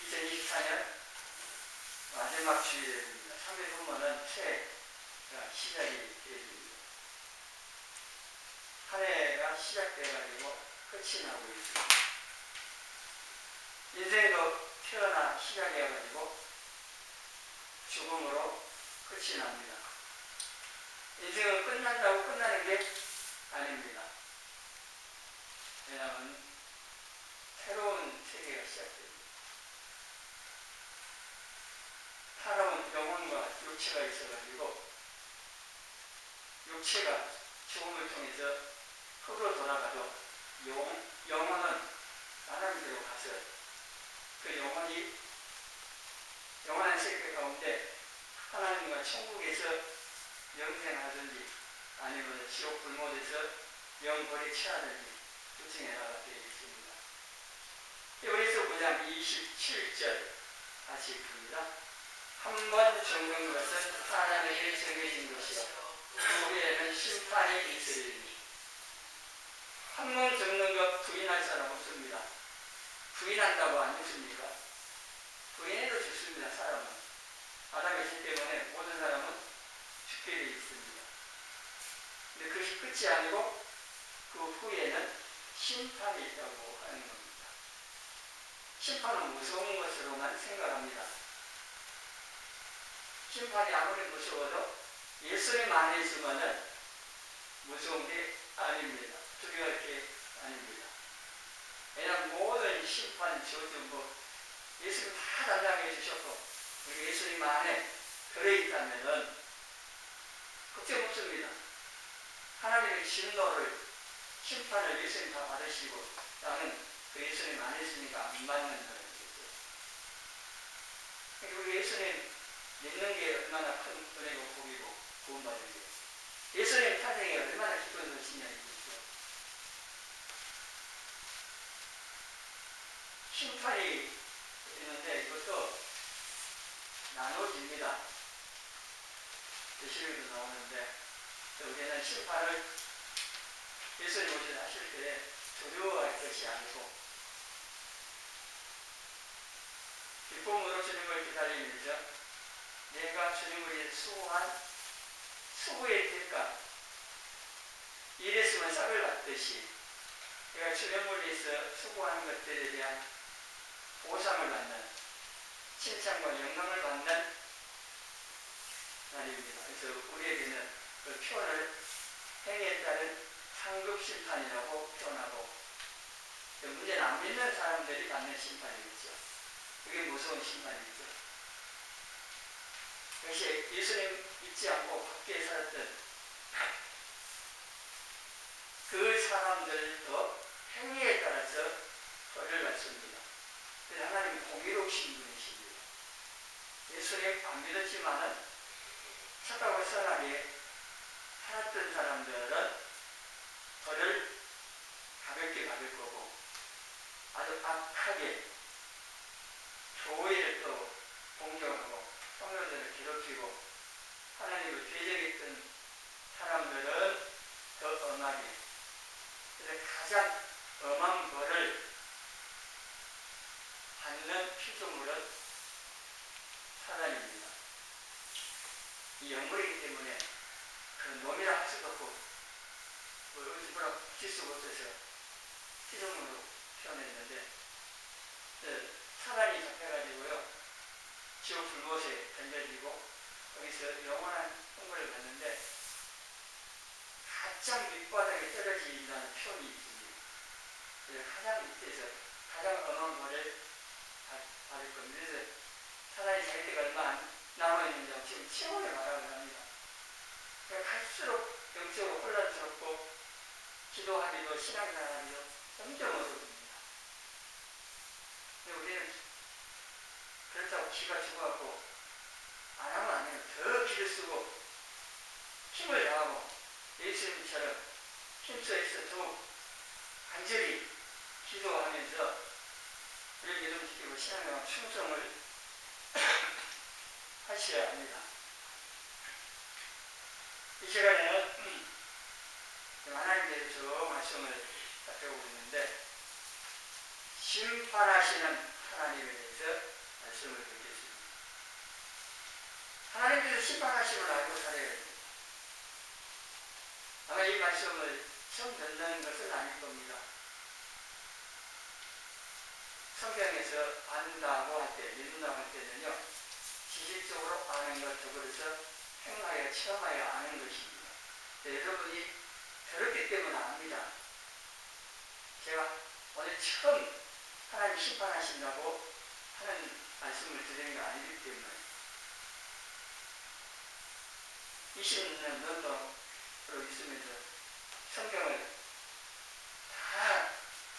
2024년 마지막 주일입니다. 3일 후면은 새해가 시작이 되어집니다. 한 해가 시작돼가지고 끝이 나고 있습니다. 인생도 태어나 시작해가지고 죽음으로 끝이 납니다. 인생은 끝난다고 끝나는 게 아닙니다. 왜냐하면 새로운 세계가 시작됩니다. 살아온 영혼과 육체가 있어가지고 육체가 죽음을 통해서 흙으로 돌아가도 영혼은 하나님께로 가서 그 영혼이 영원한 세계 가운데 하나님과 천국에서 영생하든지 아니면 지옥 불못에서 영벌에 취하든지 그 중에 하나가 되어 있습니다. 에베레서 9장 27절 다시 봅니다. 한 번 죽는 것은 사람에게 정해진 것이요 그 후에는 심판이 있으리니. 한 번 죽는 것 부인할 사람 없습니다. 부인한다고 안 죽습니까? 부인해도 죽습니다. 사람은 아담의 죄 때문에 모든 사람은 죽게 되어 있습니다. 근데 그것이 끝이 아니고 그 후에는 심판이 있다고 하는 겁니다. 심판은 무서운 것으로만 생각합니다. 심판이 아무리 무서워도 예수님 안에 있으면 무서운 게 아닙니다. 두려울 게 아닙니다. 왜냐하면 모든 심판, 저주, 예수님 다 담당해 주셨고 우리 예수님 안에 들어있다면 걱정 없습니다. 하나님의 진노를, 심판을 예수님 다 받으시고 나는 그 예수님 안에 있으니까 안 받는 사람이겠죠. 우리 예수님 믿는 게 얼마나 큰 은혜고 복이고 구원받은 게 예수님 탄생이 얼마나 기쁜 것이냐 이거죠. 심판이 있는데 이것도 나눠집니다. 예수님도 나오는데 여기에는 심판을 예수님 오신 하실 때 두려워할 것이 아니고 기쁨으로 주님을 기다리면서 내가 주님을 위해 수고한 수고의 대가 일했으면 싹을 받듯이 내가 주님을 위해서 수고하는 것들에 대한 보상을 받는 칭찬과 영광을 받는 날입니다. 그래서 우리에게는 그 표현을 행위에 따른 상급 심판이라고 표현하고 문제는 안 믿는 사람들이 받는 심판이겠죠. 그게 무서운 심판이죠. 역시 예수님 믿지 않고 밖에 살았던 그 사람들도 행위에 따라서 벌을 받습니다. 그래서 하나님 공의로우신 분이십니다. 예수님 안 믿었지만은 착하고 선하게 살았던 사람들은 벌을 가볍게 받을 거고 아주 악하게 교회를 또 공격하고 성도들을 괴롭히고 하나님을 대적했던 사람들은 더 엄하게 그래서 가장 엄한 벌을 받는 피조물은 사단입니다. 이 영물이기 때문에 그 놈이라 할 수도 없고 뭐라 붙일 수가 없어서 피조물로 표현했는데 사단이 잡혀가지고요 지옥 불못에 던져지고 거기서 영원한 형벌을 받는데 가장 밑바닥에 떨어진다는 표현이 있습니다. 그래서 가장 밑에서 가장 엄한 벌을 받을 겁니다. 그래서 사단이 자기 때가 얼마 안 남아있는지 지금 체험을 말하고 합니다. 그러니까 갈수록 영적으로 혼란스럽고 기도하기도 신앙생활하기도 점점 어려워집니다. 근데 우리는 그렇다고 기가 죽어갖고 안 하면 안 해요. 더 기를 쓰고 힘을 다하고 예수님처럼 힘써서 더욱 간절히 기도하면서 우리 믿음 지키고 신앙과 충성을 하셔야 합니다. 이 시간에는 하나님에 대해서 말씀을 살펴보고 있는데 심판하시는 하나님에 대해서 말씀을 듣겠습니다. 하나님께서 심판하심을 알고 살아야 됩니다. 아마 이 말씀을 처음 듣는 것은 아닐 겁니다. 성경에서 안다고 할 때, 믿는다고 할 때는요, 지식적으로 아는 것, 더불어서 행하여, 체험하여 아는 것입니다. 여러분이 들었기 때문에 압니다. 제가 오늘 처음 하나님 심판하신다고 하는 말씀을 드리는 게 아니기 때문에 20년 넘도록 있으면서 성경을 다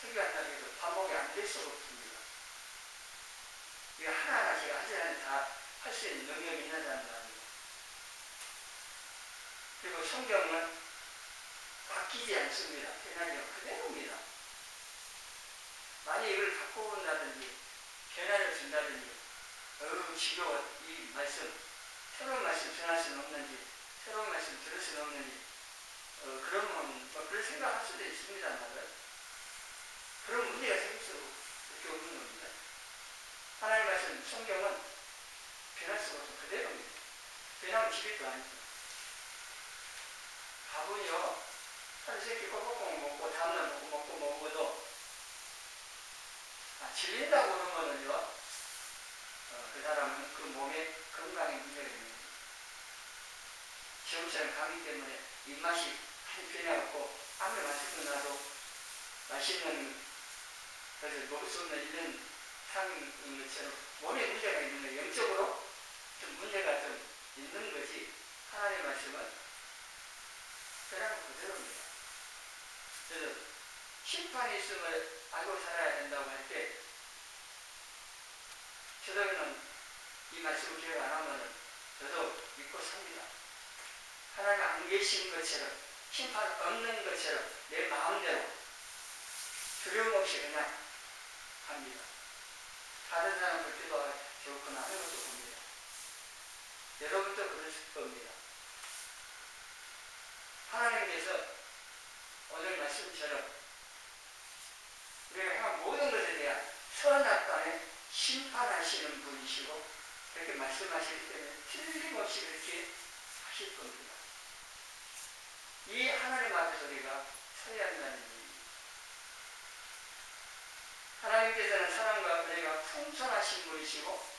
설교한다고 해도 반복이 안 될 수가 없습니다. 이거 하나하나 제가 한 시간에 다 할 수 있는 능력이 있는 사람도 아니고, 그리고 성경은 바뀌지 않습니다. 변하지 그대로입니다. 만약 이걸 바꿔본다든지 변화를 준다든지 지겨워, 이 말씀 새로운 말씀 전할 수는 없는지, 새로운 말씀 들을 수는 없는지, 그러면 뭐 그런 생각할 수도 있습니다만 그런 문제가 생길 수밖에 없는 겁니다. 하나님 말씀 성경은 변할 수가 없어 그대로입니다. 변하면 지vir도 아니죠. 밥은요, 하루 세끼 꼬박꼬박 먹고 다음날 먹고 먹어도 질린다고 그러면은요, 그 사람은 그 몸에 건강에 문제가 있는 거예요. 지금처럼 감기 때문에 입맛이 많이 변해갖고 아무리 맛있고 나도 맛있는 것을 먹을 수 없는 이런 상인 것처럼 몸에 문제가 있는 거예요. 영적으로 좀 문제가 좀 있는 거지, 하나님의 말씀은 그냥 그대로입니다. 그래서 심판이 있음을 알고 살아야 된다고 할 때, 저도는 이 말씀을 기억 안 하면 저도 믿고 삽니다. 하나님 안 계신 것처럼, 심판 없는 것처럼 내 마음대로 두려움 없이 그냥 합니다. 다른 사람 볼 때도 좋거나 하는 것도 봅니다. 여러분도 그러실 겁니다. 하나님께서 오늘 말씀처럼 우리가 행한 모든 것에 대한 선악간에 심판하시는 분이시고, 그렇게 말씀하시기 때문에 틀림없이 그렇게 하실 겁니다. 이 하나님 앞에서 우리가 서야 한다는 얘기입니다. 하나님께서는 사랑과 은혜가 풍성하신 분이시고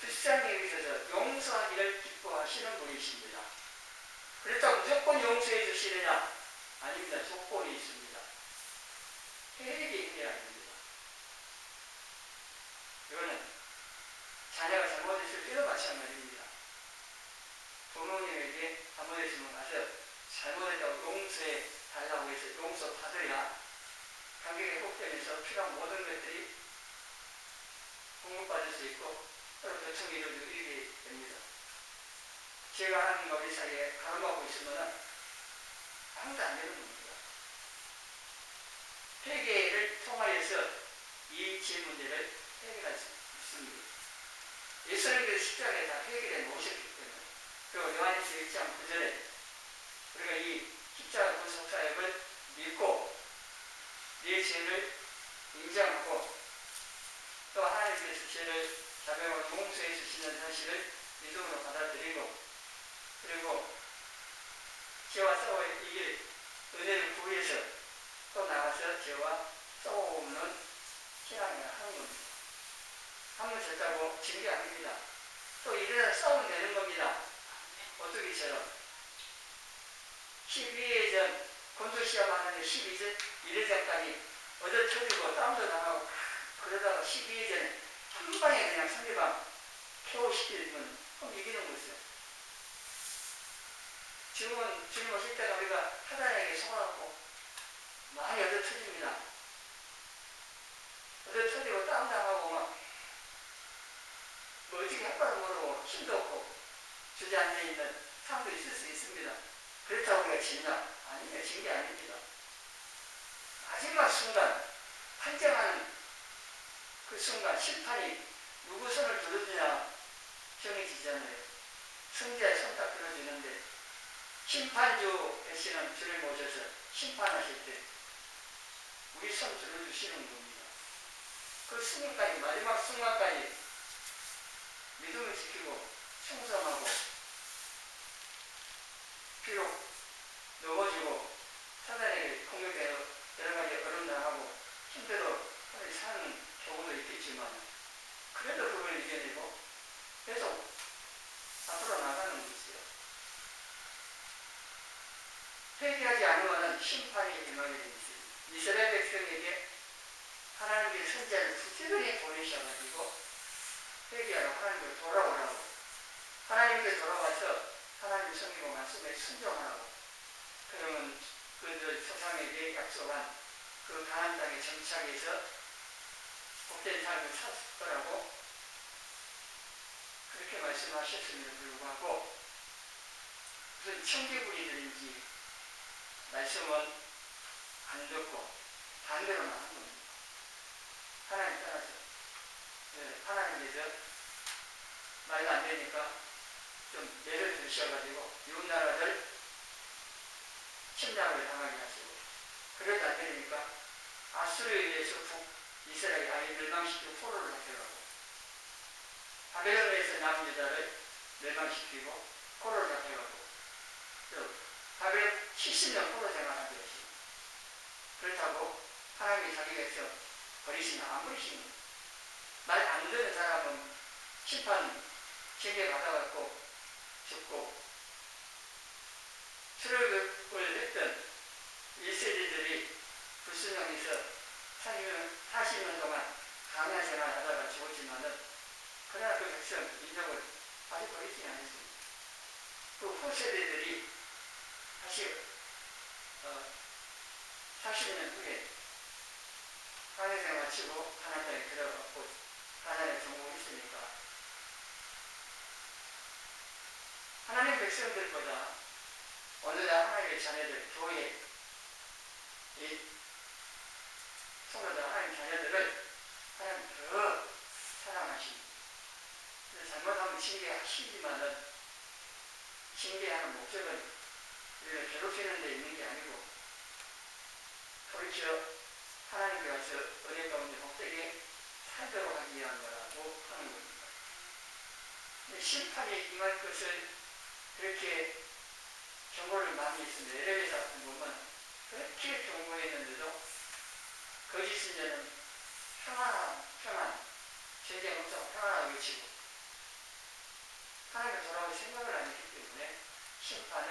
불쌍히 여기셔서 용서하기를 기뻐하시는 분이십니다. 그렇다고 무조건 용서해 주시느냐? 아닙니다. 조건이 있습니다. 회개해야 됩니다. 이거는 자녀가 잘못했을 때도 마찬가지입니다. 부모님에게 잘못했으면 가서 잘못했다고 용서해 달라고 해서 용서 받아야 관계가 회복되면서 필요한 모든 것들이 공급받을 수 있고 서로 교통이 이루어지게 됩니다. 제가 하나님과 우리 사이에 가름하고 있으면 아무도 안 되는 겁니다. 회개를 통하여서 이 질문들을 해결할 수 있습니다. 예수님께서 십자가에 다 해결해 놓으셨기 때문에, 그리고 요한일서 1장 9절에 우리가 이 십자가 구속 사역을 믿고 내 죄를 인정하고 또 하나님께서 죄를 자백하고 용서해 주시는 사실을 믿음으로 받아들이고, 그리고 죄와 싸워 이길 은혜를 구해서 또 나가서 죄와 싸워오는 신앙을 하는 겁니다. 한번 졌다고 진 게 아닙니다. 또 일어나서 싸우면 되는 겁니다. 어떻게처럼 12회전 권투시합 하는데 12전 1회전까지 얻어 터지고 땀도 나가고 그러다가 12회전에 한 방에 그냥 상대방 KO 시키면 그럼 이기는 거죠. 지금은 주님 오실 때가 우리가 사단에게 속아갖고 많이 얻어 터집니다. 얻어 터지고 땀 나가고 막 어떻게 할 바를 모르고 힘도 없고 주저앉아있는 사람도 있을 수 있습니다. 그렇다고 우리가 지냐? 아니에요. 진 게 아닙니다. 마지막 순간 판정하는 그 순간 심판이 누구 손을 들어주냐 정해지잖아요. 승자의 손 딱 들어주는데 심판주 되시는 주를 모셔서 심판하실 때 우리 손 들어주시는 겁니다. 그 순간까지, 마지막 순간까지 믿음을 지키고 충성하고, 비록 넘어지고 사단에게 공격해서 여러 가지 어려움당하고 힘들어 사는 경우도 있겠지만, 그래도 그걸 이겨내고 계속 앞으로 나가는 것이요. 회개하지 않으면 심판이 임하게 되어 있습니다. 이스라엘 백성에게 하나님의 선자를 부지런히 보내셔가지고 회개하라고, 하나님께 돌아오라고, 하나님께 돌아와서 하나님 성경 말씀에 순종하라고, 그러면 그들 조상에게 약속한 그 가나안 땅에 정착해서 복된 삶을 살 거라고 그렇게 말씀하셨음에도 불구하고 무슨 청개구리들인지 말씀은 안 듣고 반대로만 하는 겁니다. 하나님 따라서. 하나님께서 말도 안 되니까 좀 예를 드셔가지고 이웃나라들 침략을 당하게 하시고, 그래도 안 되니까 아수르에 의해서 이스라엘 아예 멸망시키고 포로를 잡혀가고, 바벨론에서 남은 여자를 멸망시키고 포로를 잡혀가고, 또 바벨론 70년 포로 생활하게 하시고, 그렇다고 하나님이 자기 백성 버리시면 안 버리십니다. 말 안 듣는 사람은 심판 징계 받아갖고 죽고, 출애굽을 했던 1세대들이 불순종해서 40년 동안 강한 생활을 하다가 죽었지만은, 그러나 그 백성 인정을 아직 버리지 않았습니다. 그 후세대들이 다시 40년 후에 강한 생활 마치고 가나안 땅에 들어갔고 가나안에 정복했으니까, 하나님 백성들보다 오늘날 하나님의 자녀들, 교회, 이 성도들, 하나님 자녀들을 하나님 더 사랑하십니다. 잘못하면 징계하시지만은, 징계하는 목적은 우리를 괴롭히는 데 있는 게 아니고, 돌이켜 하나님께 와서 은혜 가운데 복되게 살도록 하기 위한 거라고 하는 겁니다. 심판이 임할 것을 그렇게 경고를 많이 했습니다. 에레미야 같은 보면 그렇게 경고했는데도 거짓 신자는 평안, 전쟁 없어 평안하게 외치고 하나님께 돌아올 생각을 안 했기 때문에 심판을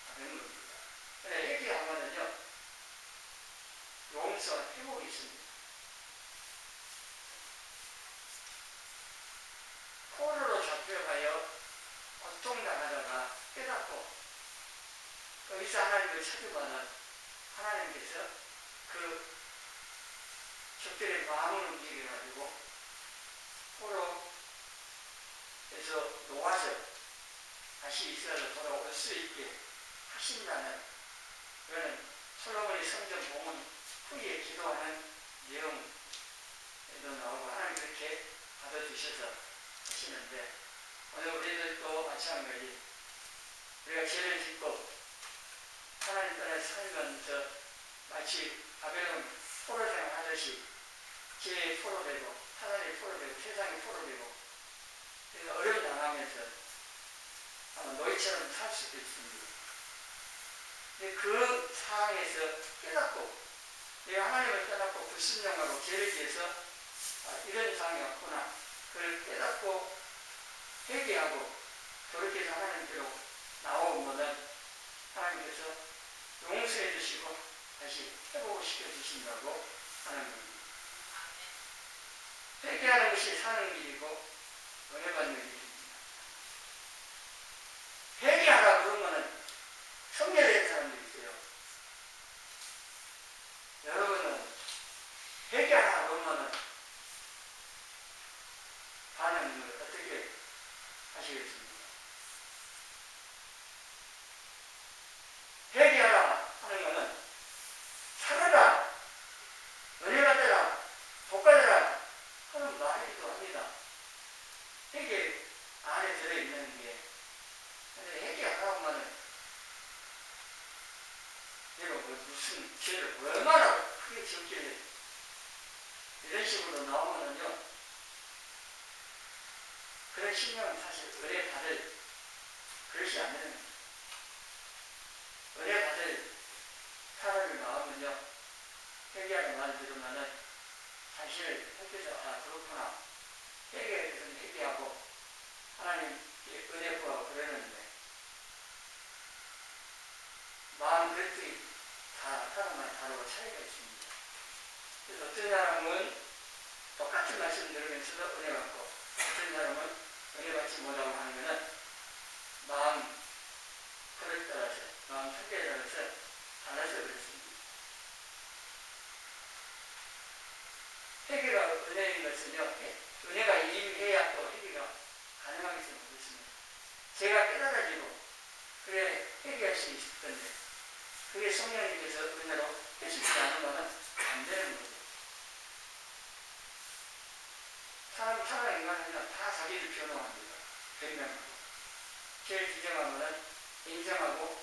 받는 겁니다. 회개하면은요, 용서와 회복이 있습니다. 포로로 잡혀가여 고통당하다가 깨닫고 거기서 하나님을 찾으면은 하나님께서 그 적들의 마음을 움직여가지고 포로에서 놓아서 다시 이스라엘로 돌아올 수 있게 하신다는, 그거는 솔로몬의 성전 봉헌 후에 기도하는 내용에도 나오고 하나님 그렇게 받아주셔서 하시는데, 오늘 우리들도 마찬가지 우리가 죄를 짓고 하나님 따라 살면서 마치 바벨론 포로 생활하듯이 죄의 포로 되고 사단의 포로 되고 세상의 포로 되고 어려움 당하면서 아마 노예처럼 살 수도 있습니다. 근데 그 상황에서 깨닫고 내가 하나님을 깨닫고 불순종하고 죄를 지어서 이런 상황이 왔구나, 그걸 깨닫고 회개하고 돌이켜서 하나님께로 나오면은 하나님께서 용서해 주시고 다시 회복을 시켜주신다고 하는 겁니다. 회개하는 것이 사는 길이고 은혜 받는 길입니다. 회개하라 그러면은 성결된 사람들이 있어요. 여러분은 회개하라 그러면은 반응을 어떻게 하시겠습니까? 회개하라 하는 것은 살아라, 은혜 받아라, 복 받아라 하는 말이기도 합니다. 회개 안에 들어있는 게. 근데 회개하라고 하면 내가 무슨 죄를 얼마나 크게 지었길래 이런 식으로 나오면은요, 그런 신령은 사실 은혜 받을 그릇이 안 되는 거예요. 은혜 받을 사람이 나오면요, 회개하는 말을 들으면은 자신을 햇빛에서 아, 그렇구나. 회개에 대해서는 회개하고 하나님께 은혜 구하고 그러는데 마음 그릇이 다 사람마다 다르고 차이가 있습니다. 그래서 어떤 사람은 똑같은 말씀 들으면서도 은혜 받고 어떤 사람은 은혜 받지 못하고 하는 것은 마음 그릇에 따라서 마음 상태에 따라서 달라서 그렇습니다. 회개가 은혜인 것은요, 은혜가 임해야 또 회개가 가능하기 때문에 그렇습니다. 제가 깨달아지고 그래 회개할 수 있을 건데 그게 성령님께서 은혜로 해주지 않으면 안 되는 거죠. 사람 인간은요, 다 자기를 변호합니다. 변명하고. 제일 지정하면은 인정하고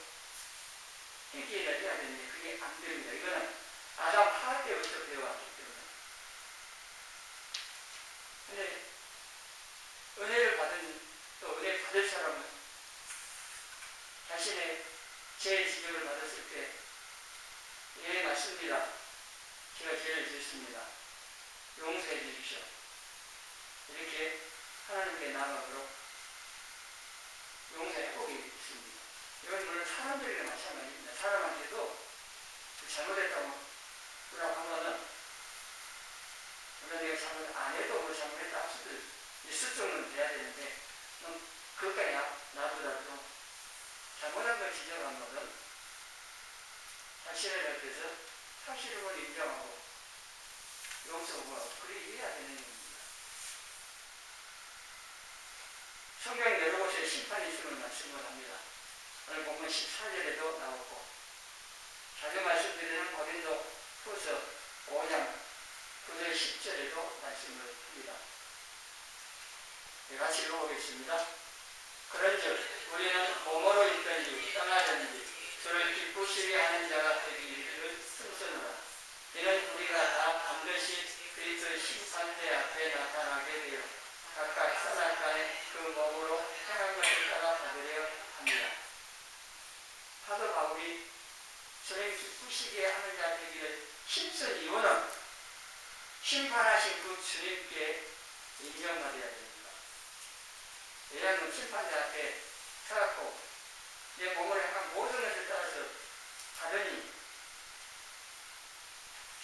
회개를 해야 되는데 그게 안 됩니다. 이거는 아담 하할 때부터 배워왔기 때문에. 근데 은혜를 받은 또 은혜 받을 사람은 자신의 죄 지적을 받았을 때 예 맞습니다. 제가 죄를 지었습니다. 용서해 주십시오. 이렇게 하나님께 나아가도록 용서의 복이 있습니다. 이건 물론 사람들이랑 마찬가지입니다. 사람한테도 잘못했다고 뭐라고 하면은 물론 내가 잘못 안 해도 뭐 잘못했다 할 수도 있을 정도는 돼야 되는데 그것까지 놔두더라도 잘못한 걸 지적한 것은 자신을 옆에서 사실을 인정하고 용서하고 그렇게 해야 되는 겁니다. 성경 여러 곳에 심판이 있음을 말씀을 합니다. 오늘 보면 14절에도 나오고 자주 말씀드리는 고린도 후서 5장 9절 10절에도 말씀을 합니다. 네, 같이 읽어보겠습니다. 그런즉 우리는 몸으로 있든지 떠나든지 주를 기쁘시게 하는 자가 되기를 승선하라. 이는 우리가 다 반드시 그리스도의 심판대 앞에 나타나게 되어 각각 사나간에 그 몸으로 행한 것을 따라 받으려 합니다. 사도 바울이 주를 기쁘시게 하는 자 되기를 힘쓴 이유는 심판하신 그 주님께 인정받아야 됩니다. 왜냐하면 심판자 앞에 서갖고 내 몸을 행한 모든 것을 따라서 받으니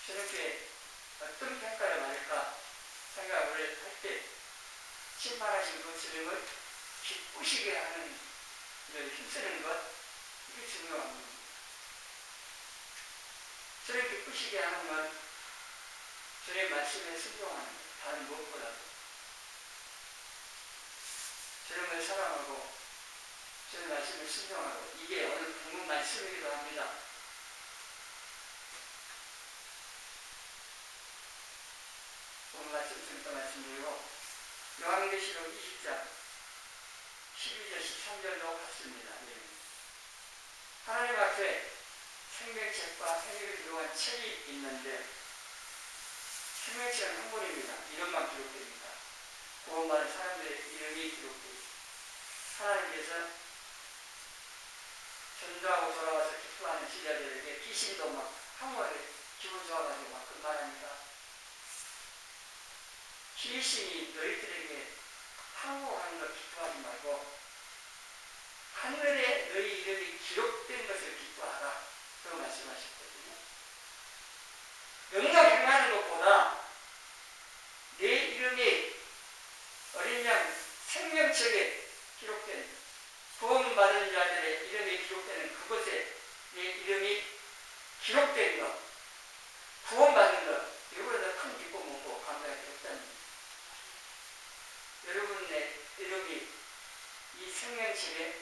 주님께 어떤 평가를 받을까 생각을 할 때 심판하신 그 주님을 기쁘시게 하는 일을 힘쓰는 것, 이게 중요한 겁니다. 주님 기쁘시게 하는 건 주님 말씀에 순종하는 것, 다른 무엇보다도 주님을 사랑하고 주님 말씀을 순종하고, 이게 오늘 본문 말씀이기도 합니다. 오늘 말씀 좀 더 말씀드리고 요한계시록 20장 12절 13절도 같습니다. 하나님 앞에 생명책과 생일을 기록한 책이 있는데 생명책은 한 권입니다. 이름만 기록됩니다. 구원받은 사람들의 이름이 기록되어 있습니다. 하나님께서 전도하고 돌아와서 기뻐하는 제자들에게 귀신도 막 한번에 기분 좋아가지고 막 그말하니까 귀신이 너희들에게 항복하는 걸 기뻐하지 말고 하늘에 너희 이름이 기록된 것을 기뻐하라. 그런 말씀하셨거든요. 명령 행하는 것보다 내 이름이 어린 양 생명책에 기록된 구원받은 자들의 이름이 기록되는 그곳에 내 이름이 기록된 것, 구원받은 것, 이거보다 큰 기쁨 없고 감사할 게 없다는 겁니다. 여러분의 이름이 이 생명책에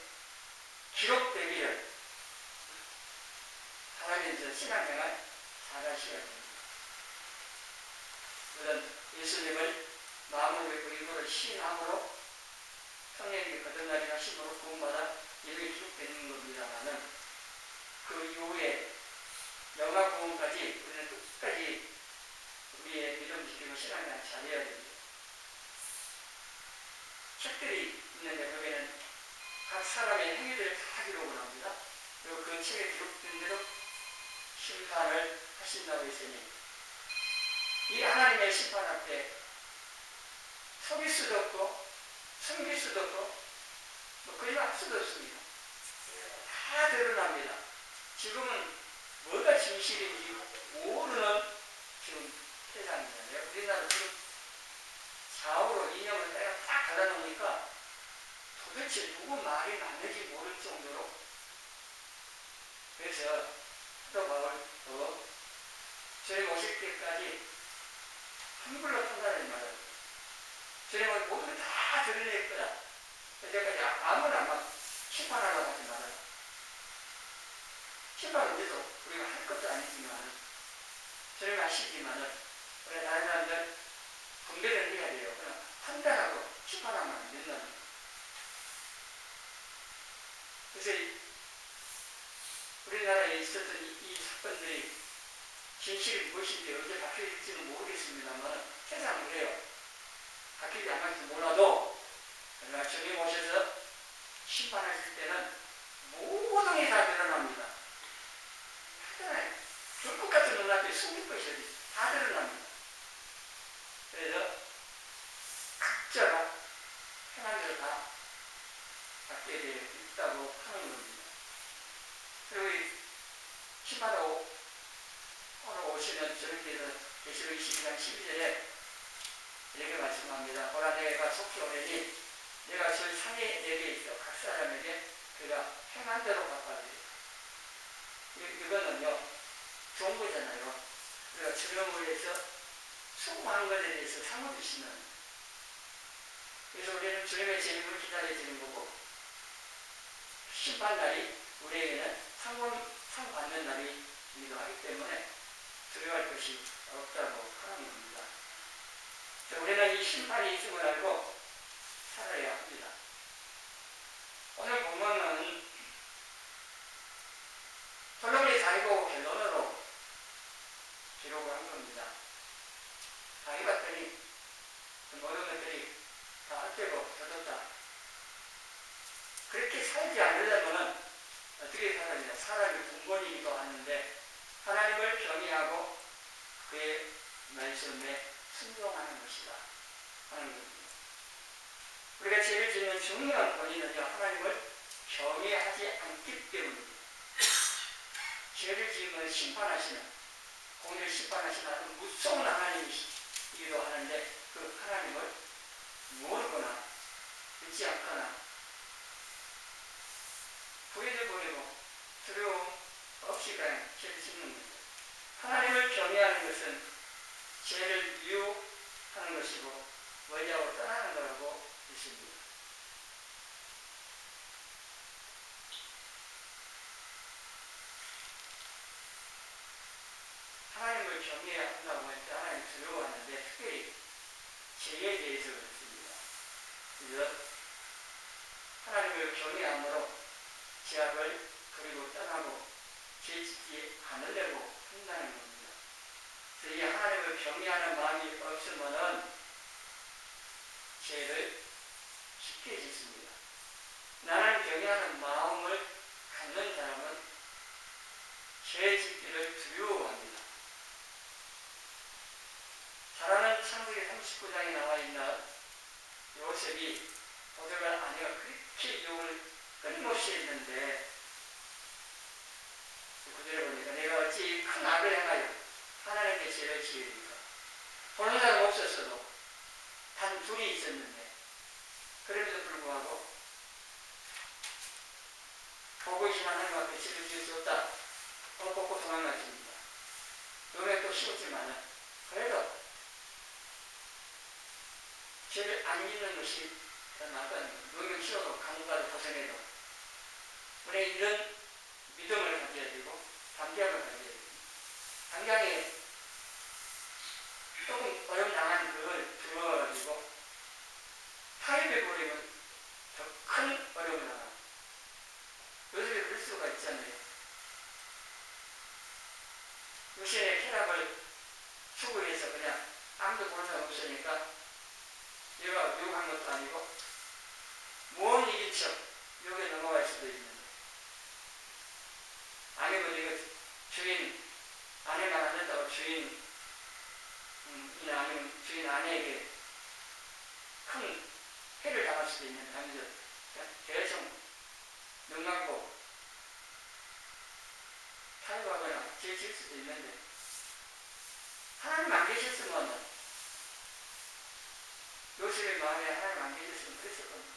기록되기를 하나님께서 신앙생활 잘하셔야 됩니다. 그런 예수님을 마음으로 의무로 신앙으로 성령님이 거듭나게 하심으로 구원받아 이름이 기록되는 겁니다만은 그 이후에 영화 구원까지 우리는 끝까지 우리의 믿음 지키고 신앙생활 잘해야 됩니다. 책들이 있는데 거기에는 각 사람의 행위들을 다 기록을 합니다. 그리고 그 책에 기록된 대로 심판을 하신다고 했으니 이 하나님의 심판 앞에 속일 수도 없고 숨길 수도 없고 뭐 거짓말 할 수도 없습니다. 다 드러납니다. 지금은 뭐가 진실인지 모르는 지금 세상이잖아요. 우리나라 지금 좌우로 이념을 내가 딱 갈라놓으니까 도대체 누구 말이 맞는지 모를 정도로 그래서 사도 바울도 주님 오실 때까지 함부로 판단하지 말아요. 주님은 모두 다 드러낼 거다. 그때까지 아무나 막 심판하려고 하지 말아요. 심판은 우리도 우리가 할 것도 아니지만 주님 아시지만은 우리 다른 사람들 분별을 해야 돼요. 그냥 판단하고 심판하면 안 된다는 거예요. 그래서 우리나라에 있었던 이 사건들이 진실이 무엇인지 언제 밝혀질지는 모르겠습니다만 세상은 그래요. 밝히지 않을지 몰라도 그러나 주님 오셔서 심판하실 때는 모든 게 다 드러납니다. 하잖아요. 불꽃 같은 눈앞에 숨길 것이 어디 다 드러납니다. 그래서 각자가 행한 대로 다 받게 되어 있다고 하는 겁니다. 그리고 이 심판하고 오늘 오시는 주님께서 계시록 22장 12절에 이렇게 말씀합니다. 보라 내가 속히 오려니 내가 저 상에 내게 있어 각 사람에게 그가 행한 대로 갚아주리라. 이거는요 좋은 거잖아요. 우리가 주님을 위해서 수고한 것에 대해서 상을 주시는. 그래서 우리는 주님의 재림을 기다려지는 거고 심판날이 우리에게는 상 받는 날이기도 하기 때문에 두려워할 것이 없다고 하는 겁니다. 우리는 이 심판이 있음을 알고 살아야 합니다. 오늘 본문은 솔로몬이 다윗보고 결론으로 기록을 한 겁니다. 다윗 봤더니 모든 것들이 다 헛되고 더덥다. 그렇게 살지 않으려면 어떻게 살아야 되냐. 사람이 공권이기도 하는데 하나님을 경외하고 그의 말씀에 순종하는 것이다 하는 겁니다. 우리가 죄를 짓는 중요한 원인은요 하나님을 경외하지 않기 때문입니다. 죄를 지으면 심판하시는 공의를 심판하시는 아주 무서운 하나님이기도 하는데 그 하나님을 모르거나 믿지 않거나 후회를 버리고 두려움 없이 그냥 죄를 짓는 거죠. 하나님을 경외하는 것은 죄를 미워하는 것이고 멀리하고 떠나는 거라고 했습니다. 하나님을 경외해야 한다고 할 때 하나님 두려워하는데 특별히 죄에 대해서 그렇습니다. 그래서 하나님을 경외함으로 죄악을 그리고 떠나고 죄 짓지 않으려고 한다는 겁니다. 그래서 이 하나님을 경외하는 마음이 없으면은 죄를 쉽게 짓습니다. 나를 경외하는 마음을 갖는 사람은 죄 짓기를 두려워합니다. 잘하는 창세기 39장에 나와 있는 요셉이 보디발 아내가 그렇게 유혹을 끊임없이 했는데 그대로 보니까 내가 어찌 큰 악을 행하여 하나님의 죄를 지으리까. 보는 사람 없었어도 단 둘이 있었는데 그럼에도 불구하고 보고 계신 하나님 앞에 죄를 지을 수 없다. 돈 뽑고 도망갔습니다. 노력도 쉬웠지만은 그래도 죄를 안 짓는 것이 더 낫다는 노력 쉬워도 강구가도 고생해도 우리 이런 믿음을 가져야 되고 담대함을 가져야 되고 당장에 조금 어려움 당한 그걸 두어가지고 타협해버리면 더 큰 어려움을 당합니다. 요즘에 그럴 수가 있잖아요. 육신의 쾌락을 추구해서 그냥 겁니까? 얘가 욕한 것도 아니고 못 이긴 척 욕에 넘어갈 수도 있는데, 아니면 이거 주인 아내만 안 된다고 주인 아니면 주인 아내에게 큰 해를 당할 수도 있는데, 하면서 계속 눈 감고 타협하거나 지칠 수도 있는데, 하나님 안 계셨으면, 요셉의 마음에 하나님 안 계셨으면 그랬을 겁니다.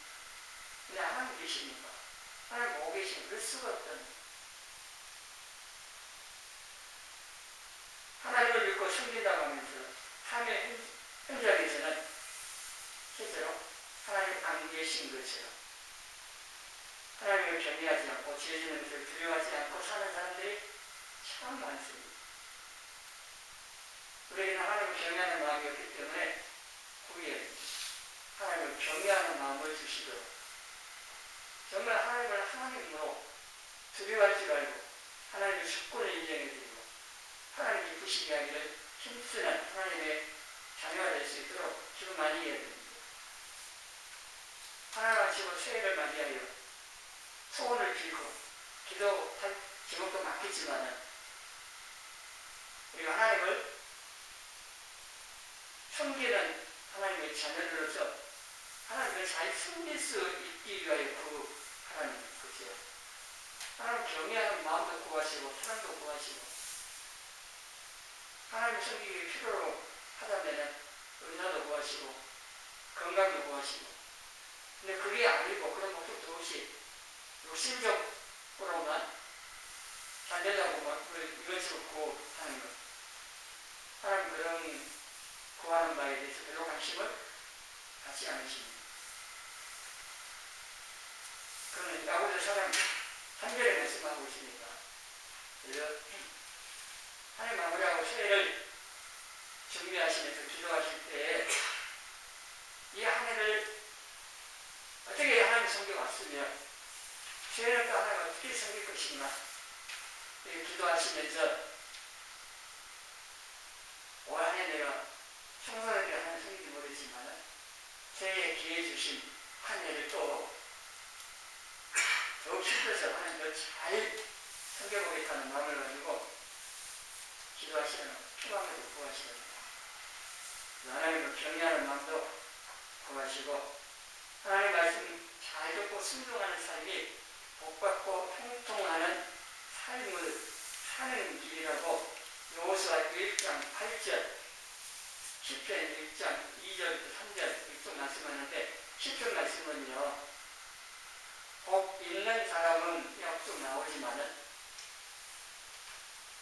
근데 하나님 계시니까, 하나님 못 계시면 그럴 수가 없다는, 하나님을 믿고 섬긴다고 하면서 삶의 현장에서는 실제로 하나님 안 계신 것이요, 하나님을 경외하지 않고 지어지는 것을 두려워하지 않고 사는 사람들이 참 많습니다. 우리에게는 하나님을 경외하는 마음이 없기 때문에 후에 하나님을 경외하는 마음을 주시도록, 정말 하나님을 하나님으로 두려워할 줄 알고 하나님의 주권을 인정해드리고 하나님 기쁘시게 하기를 힘쓰는 하나님의 자녀가 될 수 있도록 기도 많이 해야 됩니다. 하나님 아시고 새해를 맞이하여 소원을 빌고 기도할 제목도 맡기지만은, 우리가 하나님을 섬기는 하나님의 자녀들로서 하나님을 잘 섬길 수 있기 위하여 구하라는 것이요, 하나님 경외하는 마음도 구하시고 사랑도 구하시고, 하나님 섬기기 필요로 하다면 은사도 구하시고 건강도 구하시고, 근데 그게 아니고 그런 목적도 없이 욕심적으로만 잘 되자고 이런 식으로 구하는 것, 하나님 그런 구하는 바에 대해서 별로 관심을 갖지 않으십니다. 그러면 야고보서 4장 3절에 말씀하고 있으니까, 하나님 마무리하고 새해를 준비하시면서 기도하실 때 이 한 해를 어떻게 하나님 섬겨왔으면 새해를 또 하나님 어떻게 섬길 것인가 기도하시면서, 올 한 해 내가 청소년에게 하나님 섬기지 모르지만 새해에 기회 주신 한 해를 또 더욱 힘써서 하나님을 잘 섬겨보겠다는 마음을 가지고 기도하시는, 피망에도 구하시는, 하나님을 경외하는 마음도 구하시고, 하나님 말씀 잘 듣고 순종하는 삶이 복받고 통통하는 삶을 사는 길이라고 여호수아 1장 8절, 시편 1장 2절부터 3절 이쪽 말씀하는데, 시편 말씀은요, 복 있는 사람은 약속 나오지만은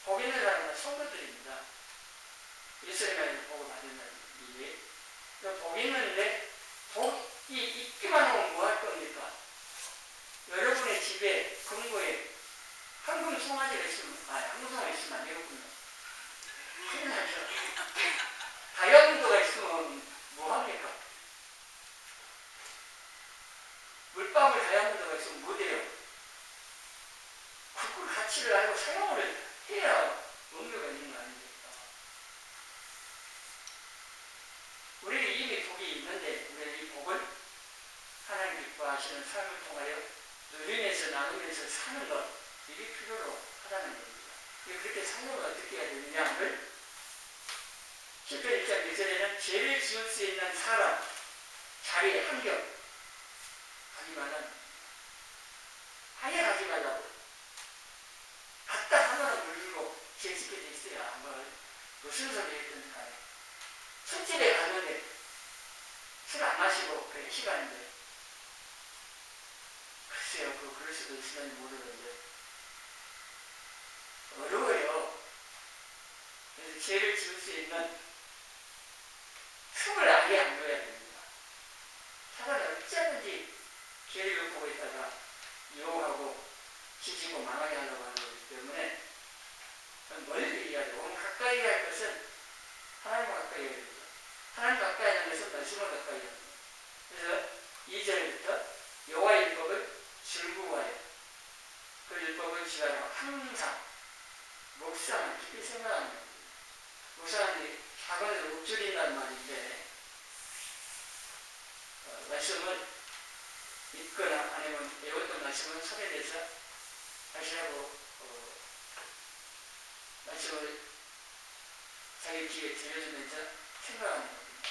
복 있는 사람은 성도들입니다. 예수님에서 복을 받는다는 일이, 복 있는데 복이 있기만 하면 뭐 할 겁니까? 여러분의 집에 금고에 황금 송아지가 있으면, 황금 송아지가 있으면 안 되겠군요. 큰일 나죠. 다이아몬드가 있으면 뭐 합니까? 물방울 다이아몬드가 있으면 뭐 돼요? 그 가치를 알고 사용을 해야 의미가 있는 거 아닙니까? 우리는 이미 복이 있는데, 우리는 이 복을 하나님 기뻐하시는 삶을 통하여 누리면서 나누면서 사는 것, 이게 필요로 하다는 겁니다. 그렇게 살려면 어떻게 해야 되느냐를 시편 1장 2절에는 죄를 지을 수 있는 사람, 자리, 환경, 하지만은 아예 가지 말라고. 갔다 하면은 물리고 죄 짓게 돼 있어야 한번 무슨 소리 했든 간에. 술집에 갔는데 술 안 마시고 그 시간인데, 글쎄요, 그럴 수도 있으면 모르는데 어려워요. 그래서 죄를 지을 수 있는 틈을 아예 안 줘야 됩니다. 사람이 어찌하든지 기회를 보고 있다가 유혹하고 지치고 망하게 하려고 하는 거기 때문에 멀리 해야 되고, 가까이 할 것은 하나님과 가까이 해야 됩니다. 하나님 가까이 하는 것은 말씀을 가까이 해야 됩니다. 그래서 2절부터 여호와의 율법을 즐거워하여 그 율법을 지하여 항상 묵상, 깊이 생각하는 겁니다. 묵상하는 게 작은 을 읊조린다는 말인데, 말씀을 읽거나 아니면 외웠던 말씀을 소개내서 하시라고 말씀을 자기 귀에 들려주면서 생각하는 겁니다.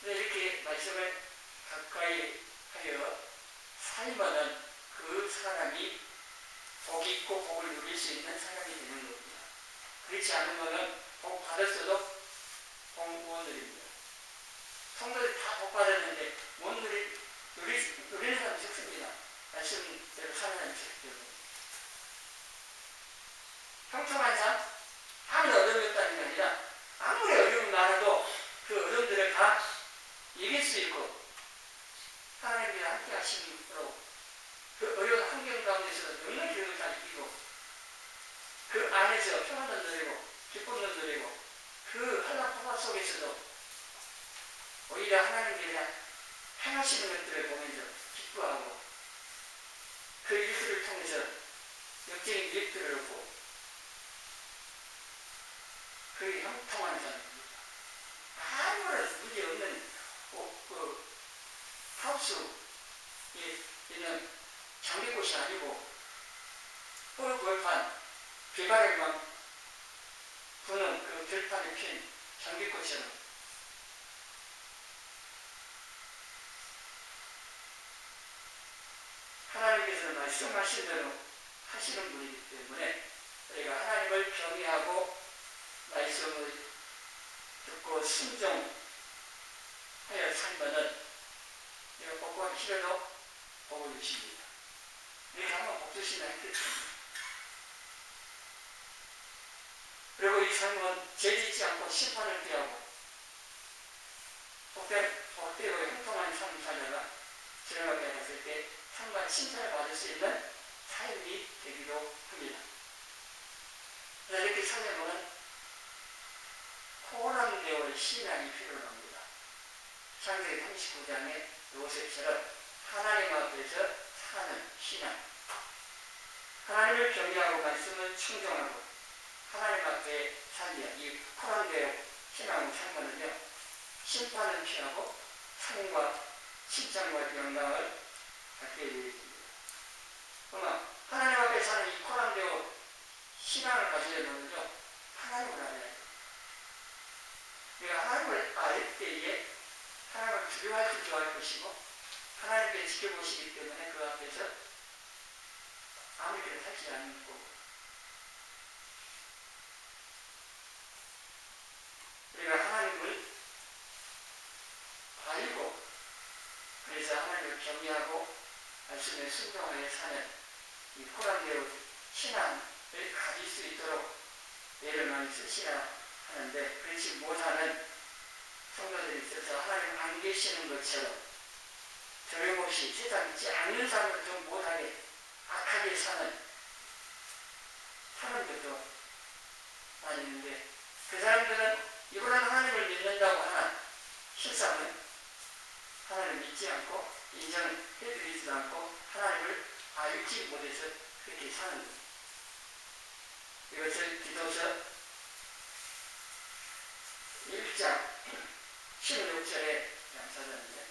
근데 이렇게 말씀을 가까이 하여 살면은 그 사람이 복 있고 복을 누릴 수 있는 사람이 되는 겁니다. 그렇지 않으면은 복 받았어도 복 못 누립니다. 성도들이 다 복 받았는데 못 누리는 사람이 적습니다. 말씀대로 살아가는 적습니다. 평범한 삶, 아무리 어려움이 없다는 게 아니라 아무리 어려움이 많아도 그 어려움들을 다 이길 수 있고 하나님이 함께 하심으로 그 어려운 환경 가운데서도 넉넉히 그걸 다 이기고 그 안에서 평안도 누리고 기쁨도 누리고 그 한란포화 속에서도 오히려 하나님께서 행하시는 것들을 보면서 기뻐하고 그 일들을 통해서 역적인 이익들을 얻고 그 형통한 사람입니다. 아무런 문제 없는 그 하우스에 있는 장미꽃이 아니고 홀벌판 비바람만 부는 그 들판에 핀 장미꽃처럼 하나님께서는 말씀하신 대로 하시는 분이기 때문에 우리가 하나님을 경외하고 말씀을 듣고 순종하여 살면은 내가 복구하기 싫어도 복을 주십니다. 이렇게 한번 복 주시나 했겠습니다. 그리고 이 삶은 죄짓지 않고 심판을 피하고 복되고 형통한 삶을 살다가 지나가게 갔을 때 상과 칭찬을 받을 수 있는 삶이 되기도 합니다. 이렇게 살려면 코람되어 신앙이 필요합니다. 창세기 39장의 요셉처럼 하나님 앞에서 사는 신앙, 하나님을 경외하고 말씀을 충정하고 하나님 앞에 살면 이 코람되어 신앙을 살면은요 심판을 피하고 상과 칭찬과 영광을 받게 되어집니다. 그러나 하나님 앞에 사는 이 코람되어 신앙을 가지려면요 하나님을 알아야 돼요. 우리가 하나님을 알 때에 하나님을 두려워할 줄 좋아할 것이고 하나님께 지켜보시기 때문에 그 앞에서 아무리 살지 않는 거고 우리가 하나님을 알고 그래서 하나님을 경외하고 말씀에 순종하여 사는 이 코람되어 신앙을 가질 수 있도록 애를 많이 쓰시라 하는데 그렇지 못하는 성도들이 있어서 하나님 안 계시는 것처럼 저렴없이 세상 있지 않는 사람을 좀 못하게 악하게 사는 사람들도 많이 있는데 그 사람들은 이번엔 하나님을 믿는다고 하나 실상은 하나님을 믿지 않고 인정해드리지도 않고 하나님을 알지 못해서 그렇게 사는 겁니다. 이것을 디도서 1장 16절에 양사자인데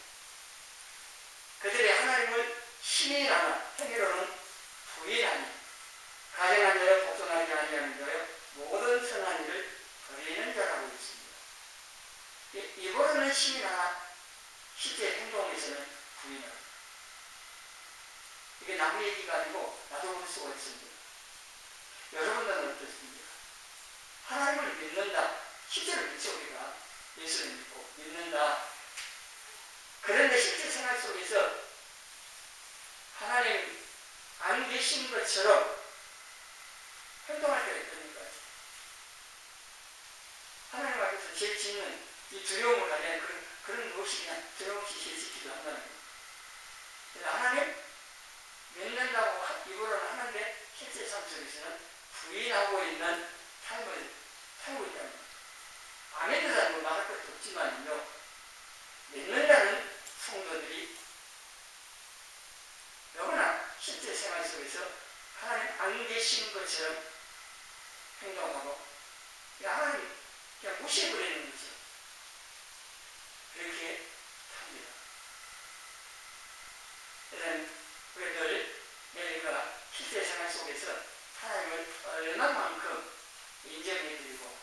그들이 하나님을 신인하나 행위로는 부인하니 가증한 자여 복종하지 아니하는 자여 모든 선한 일을 버리는 자라고 있습니다. 입으로는 신인하나 실제 행동에서는 부인합니다. 이게 남의 얘기가 아니고 나도 볼 수가 있습니다. 여러분들은 어떻습니까? 하나님을 믿는다. 실제로 믿죠 우리가. 예수를 믿고 믿는다. 그런데 실제 생활 속에서 하나님 안 계신 것처럼 행동할 때가 있다니까요. 하나님 앞에서 죄 짓는 이 두려움을 가지는 그런 무엇이 그냥 두려움 없이 죄 짓기도 한다는 거예요. 그래서 하나님 믿는다고 입으로는 하는데 실제 삶 속에서는 부인하고 있는 삶을 살고 있다는 거예요. 안 믿는 사람은 말할 것도 없지만요. 믿는다는 성도들이 너무나 실제 생활 속에서 하나님 안 계신 것처럼 행동하고 하나님 그냥 무시해버리는 거죠. 그렇게 합니다. 이런 우리들 우리가 실제 생활 속에서 하나님을 얼마만큼 인정해드리고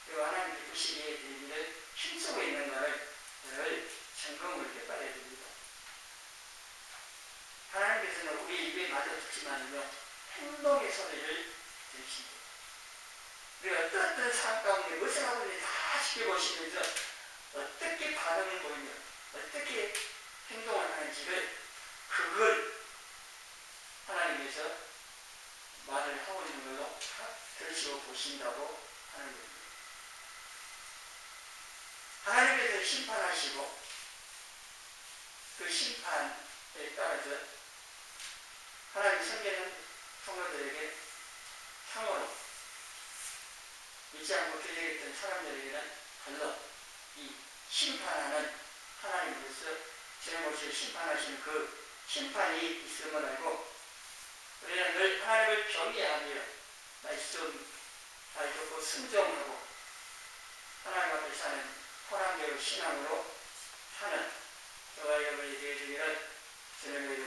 그리고 하나님 기쁘시기에 드리기를 힘쓰고 있는가를 늘 점검을 해봐야 됩니다. 하나님께서는 우리 입에 맞아 듣지만요 행동의 소리를 들으십니다. 우리가 어떤 삶 가운데 무엇을 하고 있는지 다 지켜보시면서 어떻게 반응을 보이며 어떻게 행동을 하는지를 그걸 하나님께서 말을 하고 있는 걸로 다 들으시고 보신다고 하는 겁니다. 하나님께서 심판하시고 그 심판에 따라서 하나님 성계는 성도들에게 상으로 믿지 않고 기대했던 사람들에게는 달러 이 심판하는 하나님으로서 죄못을 심판하시는 그 심판이 있음을 알고 우리는 늘 하나님을 경외하며 말씀 잘 듣고 순종하고 하나님 앞에 사는 호랑대로 신앙으로 사는 저와 여러분이 되어주기를 주님의